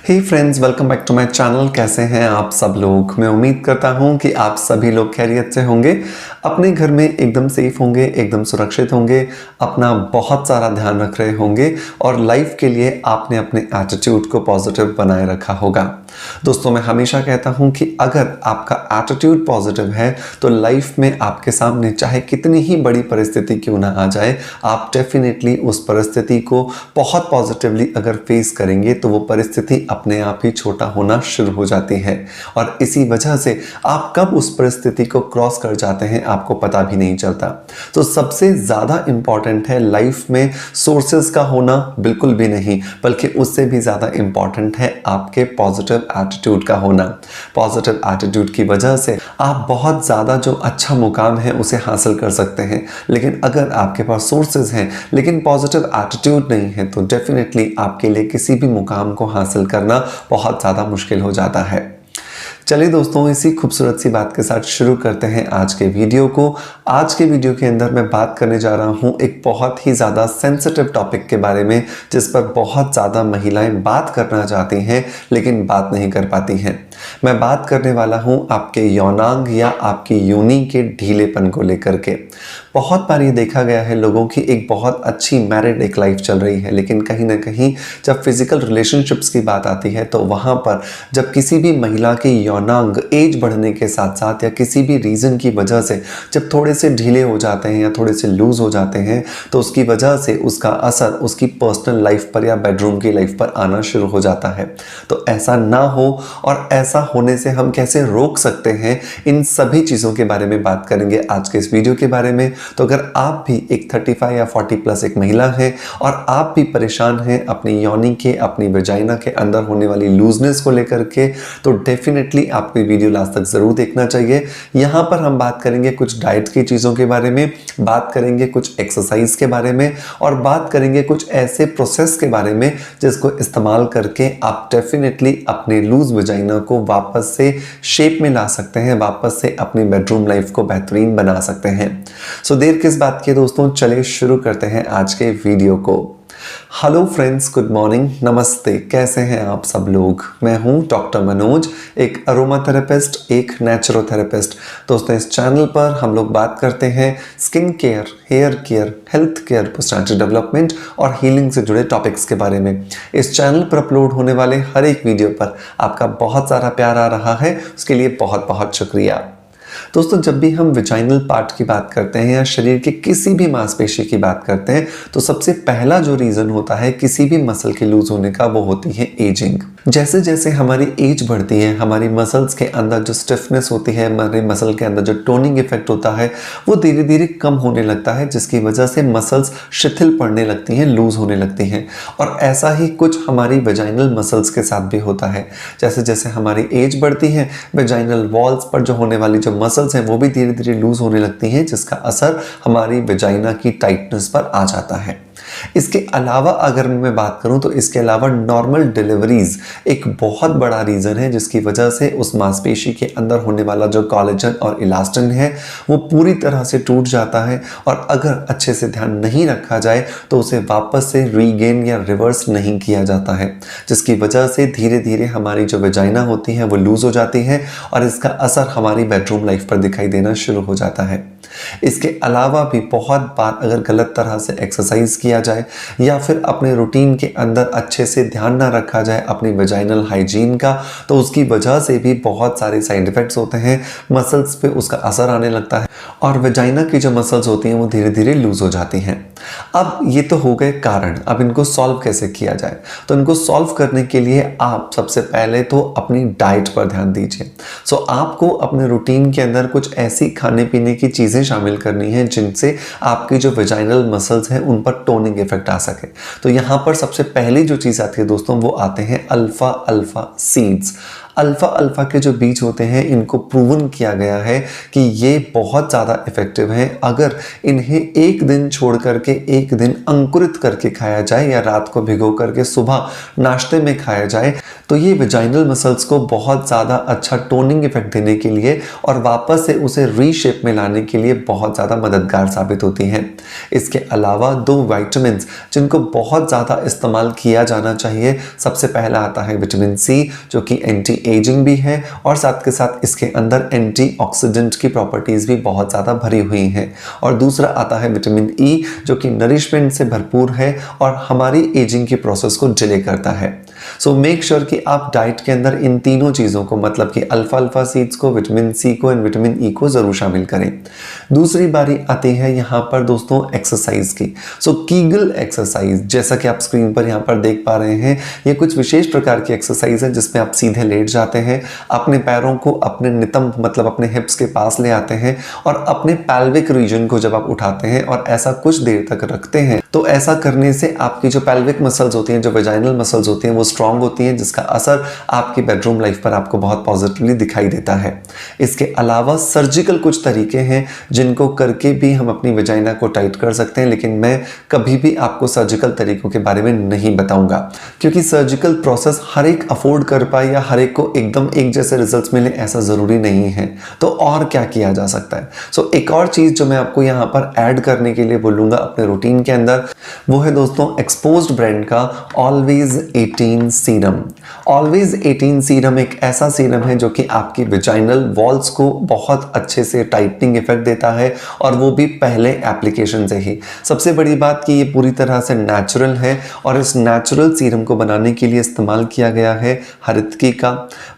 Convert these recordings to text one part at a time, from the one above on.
Hey friends, welcome back to my channel. कैसे हैं आप सब लोग? मैं उम्मीद करता हूं कि आप सभी लोग खैरियत से होंगे, अपने घर में एकदम सेफ होंगे, एकदम सुरक्षित होंगे, अपना बहुत सारा ध्यान रख रहे होंगे और लाइफ के लिए आपने अपने एटीट्यूड को पॉजिटिव बनाए रखा होगा। दोस्तों, मैं हमेशा कहता हूं कि अगर आपका एटीट्यूड पॉजिटिव है तो लाइफ में आपके सामने चाहे कितनी ही बड़ी परिस्थिति क्यों ना आ जाए, आप डेफिनेटली उस परिस्थिति को बहुत पॉजिटिवली अगर फेस करेंगे तो वो परिस्थिति अपने आप ही छोटा होना शुरू हो जाती है और इसी वजह से आप कब उस परिस्थिति को क्रॉस कर जाते हैं आपको पता भी नहीं चलता। तो सबसे ज़्यादा इंपॉर्टेंट है लाइफ में सोर्सेज का होना, बिल्कुल भी नहीं, बल्कि उससे भी ज़्यादा इंपॉर्टेंट है आपके पॉजिटिव एटीट्यूड का होना। पॉजिटिव एटीट्यूड की वजह से आप बहुत ज़्यादा जो अच्छा मुकाम है उसे हासिल कर सकते हैं, लेकिन अगर आपके पास सोर्सेज हैं लेकिन पॉजिटिव एटीट्यूड नहीं है तो डेफिनेटली आपके लिए किसी भी मुकाम को हासिल करना बहुत ज़्यादा मुश्किल हो जाता है। चलिए दोस्तों, इसी खूबसूरत सी बात के साथ शुरू करते हैं आज के वीडियो को। आज के वीडियो के अंदर मैं बात करने जा रहा हूं एक बहुत ही ज़्यादा सेंसिटिव टॉपिक के बारे में, जिस पर बहुत ज़्यादा महिलाएं बात करना चाहती हैं लेकिन बात नहीं कर पाती हैं। मैं बात करने वाला हूं आपके यौनांग या आपकी योनि के ढीलेपन को लेकर के। बहुत बार ये देखा गया है लोगों की एक बहुत अच्छी मैरिड एक लाइफ चल रही है, लेकिन कहीं ना कहीं जब फिजिकल रिलेशनशिप्स की बात आती है तो वहाँ पर जब किसी भी महिला की यौनांग एज बढ़ने के साथ साथ या किसी भी रीज़न की वजह से जब थोड़े से ढीले हो जाते हैं या थोड़े से लूज़ हो जाते हैं तो उसकी वजह से उसका असर उसकी पर्सनल लाइफ पर या बेडरूम की लाइफ पर आना शुरू हो जाता है। तो ऐसा ना हो और ऐसा होने से हम कैसे रोक सकते हैं, इन सभी चीज़ों के बारे में बात करेंगे आज के इस वीडियो के बारे में। तो अगर आप भी एक 35 या 40 प्लस एक महिला हैं और आप भी परेशान हैं अपनी योनि के, अपनी वेजाइना के अंदर होने वाली लूजनेस को लेकर के, तो डेफिनेटली आपको ये वीडियो लास्ट तक ज़रूर देखना चाहिए। यहाँ पर हम बात करेंगे कुछ डाइट की चीज़ों के बारे में, बात करेंगे कुछ एक्सरसाइज के बारे में और बात करेंगे कुछ ऐसे प्रोसेस के बारे में जिसको इस्तेमाल करके आप डेफिनेटली अपने लूज वेजाइना को वापस से शेप में ला सकते हैं, वापस से अपनी बेडरूम लाइफ को बेहतरीन बना सकते हैं। सो देर किस बात की दोस्तों, चलिए शुरू करते हैं आज के वीडियो को। हेलो फ्रेंड्स, गुड मॉर्निंग, नमस्ते। कैसे हैं आप सब लोग? मैं हूं डॉक्टर मनोज, एक अरोमा थेरेपिस्ट, एक नेचुरोथेरेपिस्ट। दोस्तों, इस चैनल पर हम लोग बात करते हैं skin care, hair care, health care, personality development और हीलिंग से जुड़े टॉपिक्स के बारे में। इस चैनल पर अपलोड होने वाले हर एक वीडियो पर आपका बहुत सारा प्यार आ रहा है, उसके लिए बहुत बहुत शुक्रिया। दोस्तों, जब भी हम विजाइनल पार्ट की बात करते हैं या शरीर के किसी भी मांसपेशी की बात करते हैं तो सबसे पहला जो रीज़न होता है किसी भी मसल के लूज होने का वो होती है एजिंग। जैसे जैसे हमारी एज बढ़ती है, हमारी मसल्स के अंदर जो स्टिफनेस होती है, हमारे मसल के अंदर जो टोनिंग इफेक्ट होता है वो धीरे धीरे कम होने लगता है, जिसकी वजह से मसल्स शिथिल पड़ने लगती हैं, लूज होने लगती हैं। और ऐसा ही कुछ हमारी वेजाइनल मसल्स के साथ भी होता है। जैसे जैसे हमारी एज बढ़ती है, वेजाइनल वॉल्स पर जो होने वाली जो मसल्स हैं वो भी धीरे धीरे लूज होने लगती हैं, जिसका असर हमारी वेजाइना की टाइटनेस पर आ जाता है। इसके अलावा अगर मैं बात करूं तो इसके अलावा नॉर्मल डिलीवरीज एक बहुत बड़ा रीज़न है, जिसकी वजह से उस मांसपेशी के अंदर होने वाला जो कोलेजन और इलास्टिन है वो पूरी तरह से टूट जाता है और अगर अच्छे से ध्यान नहीं रखा जाए तो उसे वापस से रीगेन या रिवर्स नहीं किया जाता है, जिसकी वजह से धीरे धीरे हमारी जो वेजाइना होती है वो लूज हो जाती है और इसका असर हमारी बेडरूम लाइफ पर दिखाई देना शुरू हो जाता है। इसके अलावा भी बहुत बार अगर गलत तरह से एक्सरसाइज किया जाए या फिर अपने रूटीन के अंदर अच्छे से ध्यान ना रखा जाए अपनी वेजाइनल हाइजीन का, तो उसकी वजह से भी बहुत सारे साइड इफेक्ट्स होते हैं, मसल्स पे उसका असर आने लगता है और वेजाइना की जो मसल्स होती हैं वो धीरे धीरे लूज हो जाती हैं। अब ये तो हो गए कारण, अब इनको सॉल्व कैसे किया जाए? तो इनको सॉल्व करने के लिए आप सबसे पहले तो अपनी डाइट पर ध्यान दीजिए। सो आपको अपने रूटीन के अंदर कुछ ऐसी खाने पीने की चीज़ें शामिल करनी है जिनसे आपकी जो वेजाइनल मसल्स हैं उन पर टोनिंग इफेक्ट आ सके। तो यहाँ पर सबसे पहली जो चीज़ आती है दोस्तों वो आते हैं अल्फा सीड्स। अल्फा अल्फा के जो बीज होते हैं इनको प्रूवन किया गया है कि ये बहुत ज़्यादा इफेक्टिव है। अगर इन्हें एक दिन छोड़ करके एक दिन अंकुरित करके खाया जाए या रात को भिगो करके सुबह नाश्ते में खाया जाए तो ये वेजाइनल मसल्स को बहुत ज़्यादा अच्छा टोनिंग इफेक्ट देने के लिए और वापस से उसे रीशेप में लाने के लिए बहुत ज़्यादा मददगार साबित होती हैं। इसके अलावा 2 विटामिन जिनको बहुत ज़्यादा इस्तेमाल किया जाना चाहिए, सबसे पहला आता है विटामिन सी जो कि एंटी एजिंग भी है और साथ के साथ इसके अंदर एंटीऑक्सीडेंट की प्रॉपर्टीज़ भी बहुत ज़्यादा भरी हुई हैं। और दूसरा आता है विटामिन ई जो कि नरिशमेंट से भरपूर है और हमारी एजिंग की प्रोसेस को डिले करता है। सो मेक श्योर कि आप डाइट के अंदर इन तीनों चीज़ों को मतलब कि अल्फा अल्फा सीड्स को, विटामिन सी को एंड विटामिन ई को ज़रूर शामिल करें। दूसरी बारी आती है यहाँ पर दोस्तों एक्सरसाइज की। सो कीगल एक्सरसाइज जैसा कि आप स्क्रीन पर यहाँ पर देख पा रहे हैं, ये कुछ विशेष प्रकार की एक्सरसाइज है जिसमें आप सीधे लेट जाते हैं, अपने पैरों को अपने नितंब मतलब अपने हिप्स के पास ले आते हैं और अपने पैल्विक रीजन को जब आप उठाते हैं और ऐसा कुछ देर तक रखते हैं तो ऐसा करने से आपकी जो पैल्विक मसल्स होती हैं, जो वेजाइनल मसल्स होती हैं वो स्ट्रांग होती हैं, जिसका असर आपकी बेडरूम लाइफ पर आपको बहुत पॉजिटिवली दिखाई देता है। इसके अलावा सर्जिकल कुछ तरीके हैं जिनको करके भी हम अपनी वेजाइना को टाइट कर सकते हैं, लेकिन मैं कभी भी आपको सर्जिकल तरीकों के बारे में नहीं बताऊंगा क्योंकि सर्जिकल प्रोसेस हर एक अफोर्ड कर पाए या हर एक को एकदम एक जैसे रिजल्ट्स मिले ऐसा ज़रूरी नहीं है। तो और क्या किया जा सकता है? सो एक और चीज़ जो मैं आपको यहाँ पर ऐड करने के लिए बोलूँगा अपने रूटीन के अंदर, वो है दोस्तों एक्सपोज्ड ब्रांड का ऑलवेज 18 सीरम। ऑलवेज 18 सीरम एक ऐसा सीरम है जो कि आपकी वेजाइनल वॉल्स को बहुत अच्छे से टाइटनिंग इफेक्ट देता है और वो भी पहले एप्लीकेशन से ही। सबसे बड़ी बात कि ये पूरी तरह से नेचुरल है और इस नेचुरल सीरम को बनाने के लिए इस्तेमाल किया गया है हरितकी का,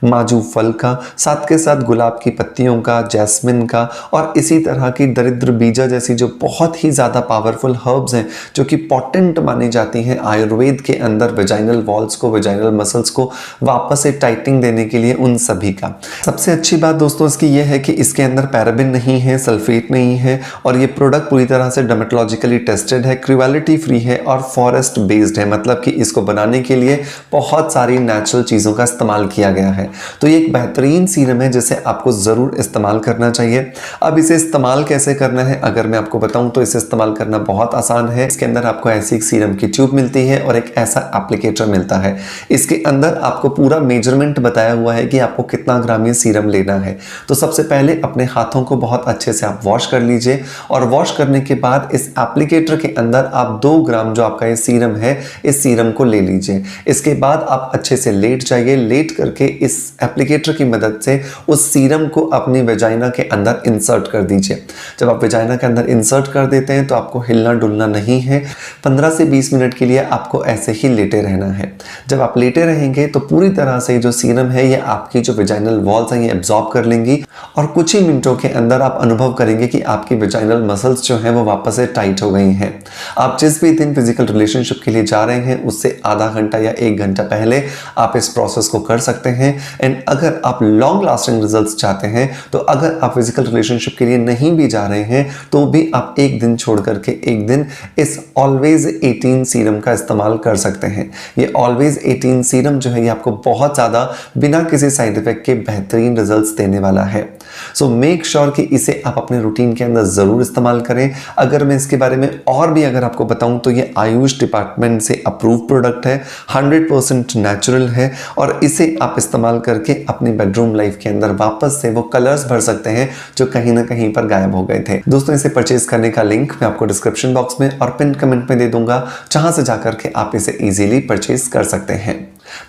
माजू फल का, साथ के साथ गुलाब की पत्तियों का, जैस्मिन का और इसी तरह की दरिद्र बीजा जैसी जो बहुत ही ज़्यादा पावरफुल हर्ब्स हैं जो कि पोटेंट मानी जाती हैं आयुर्वेद के अंदर वेजाइनल वॉल्स को, वेजाइनल मसल्स को वापस से टाइटनिंग देने के लिए, उन सभी का। सबसे अच्छी बात दोस्तों इसकी ये है कि इसके अंदर पैराबिन नहीं है, सल्फेट नहीं है और ये प्रोडक्ट पूरी तरह से डर्मेटोलॉजिकली टेस्टेड है, क्रुएलिटी फ्री है और फॉरेस्ट बेस्ड है, मतलब कि इसको बनाने के लिए बहुत सारी नेचुरल चीज़ों का इस्तेमाल किया गया है। तो ये एक बेहतरीन सीरम है जिसे आपको ज़रूर इस्तेमाल करना चाहिए। अब इसे इस्तेमाल कैसे करना है अगर मैं आपको बताऊं तो इसे इस्तेमाल करना बहुत आसान है। इसके अंदर आपको ऐसी एक सीरम की ट्यूब मिलती है और एक ऐसा एप्लीकेटर मिलता है। इसके अंदर आपको पूरा मेजरमेंट बताया हुआ है कि आपको कितना ग्राम ये सीरम लेना है। तो सबसे पहले अपने हाथों को बहुत अच्छे से आप वॉश कर लीजिए और वॉश करने के बाद इस एप्लीकेटर के अंदर आप 2 ग्राम जो आपका ये सीरम है इस सीरम को ले लीजिए। इसके बाद आप अच्छे से लेट जाइए, लेट करके इस एप्लीकेटर की मदद से उस सीरम को अपनी वेजाइना के अंदर इंसर्ट कर दीजिए। जब आप वेजाइना के अंदर इंसर्ट कर देते हैं तो आपको हिलना डुलना नहीं है। 15 से 20 मिनट के लिए आपको ऐसे ही लेटे रहना है। जब आप लेटे रहेंगे तो पूरी तरह से जो सीरम है ये आपकी जो वेजाइनल वॉल्स हैं ये एब्जॉर्ब कर लेंगी और कुछ ही मिनटों के अंदर आप अनुभव करेंगे कि आपकी वेजाइनल मसल्स जो हैं वो वापस से टाइट हो गई हैं। आप जिस भी दिन फिजिकल रिलेशनशिप के लिए जा रहे हैं उससे आधा घंटा या 1 घंटा पहले आप इस प्रोसेस को कर सकते हैं। एंड अगर आप लॉन्ग लास्टिंग रिजल्ट्स चाहते हैं तो अगर आप फिजिकल रिलेशनशिप के लिए नहीं भी जा रहे हैं तो भी आप एक दिन छोड़ करके एक दिन इस ऑलवेज 18 सीरम का इस्तेमाल कर सकते हैं। ये ऑलवेज 18 सीरम जो है ये आपको बहुत ज़्यादा बिना किसी साइड इफेक्ट के बेहतरीन रिजल्ट्स देने वाला है। सो मेक श्योर कि इसे आप अपने रूटीन के अंदर ज़रूर इस्तेमाल करें। अगर मैं इसके बारे में और भी अगर आपको बताऊं तो ये आयुष डिपार्टमेंट से अप्रूव प्रोडक्ट है, 100% नेचुरल है और इसे आप इस्तेमाल करके अपनी बेडरूम लाइफ के अंदर वापस से वो कलर्स भर सकते हैं जो कहीं ना कहीं पर गायब हो गए थे। दोस्तों इसे परचेज करने का लिंक मैं आपको डिस्क्रिप्शन बॉक्स में और पिन कमेंट में दे दूंगा, जहां से जाकर के आप इसे इजीली परचेज कर सकते हैं।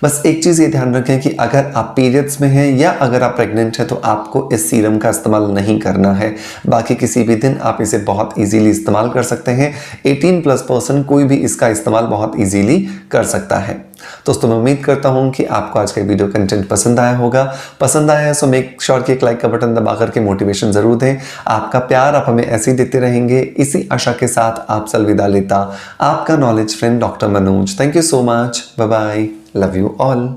बस एक चीज़ ये ध्यान रखें कि अगर आप पीरियड्स में हैं या अगर आप प्रेग्नेंट हैं तो आपको इस सीरम का इस्तेमाल नहीं करना है। बाकी किसी भी दिन आप इसे बहुत इजीली इस्तेमाल कर सकते हैं। 18+ पर्सन कोई भी इसका इस्तेमाल बहुत इजीली कर सकता है। दोस्तों मैं उम्मीद करता हूं कि आपको आज का वीडियो कंटेंट पसंद आया होगा। पसंद आया है तो मेक श्योर कि एक लाइक का बटन दबा करके मोटिवेशन जरूर दें। आपका प्यार आप हमें ऐसे ही देते रहेंगे। इसी आशा के साथ आपसे अलविदा लेता आपका knowledge friend doctor Manoj. Thank you so much. Bye bye. Love you all.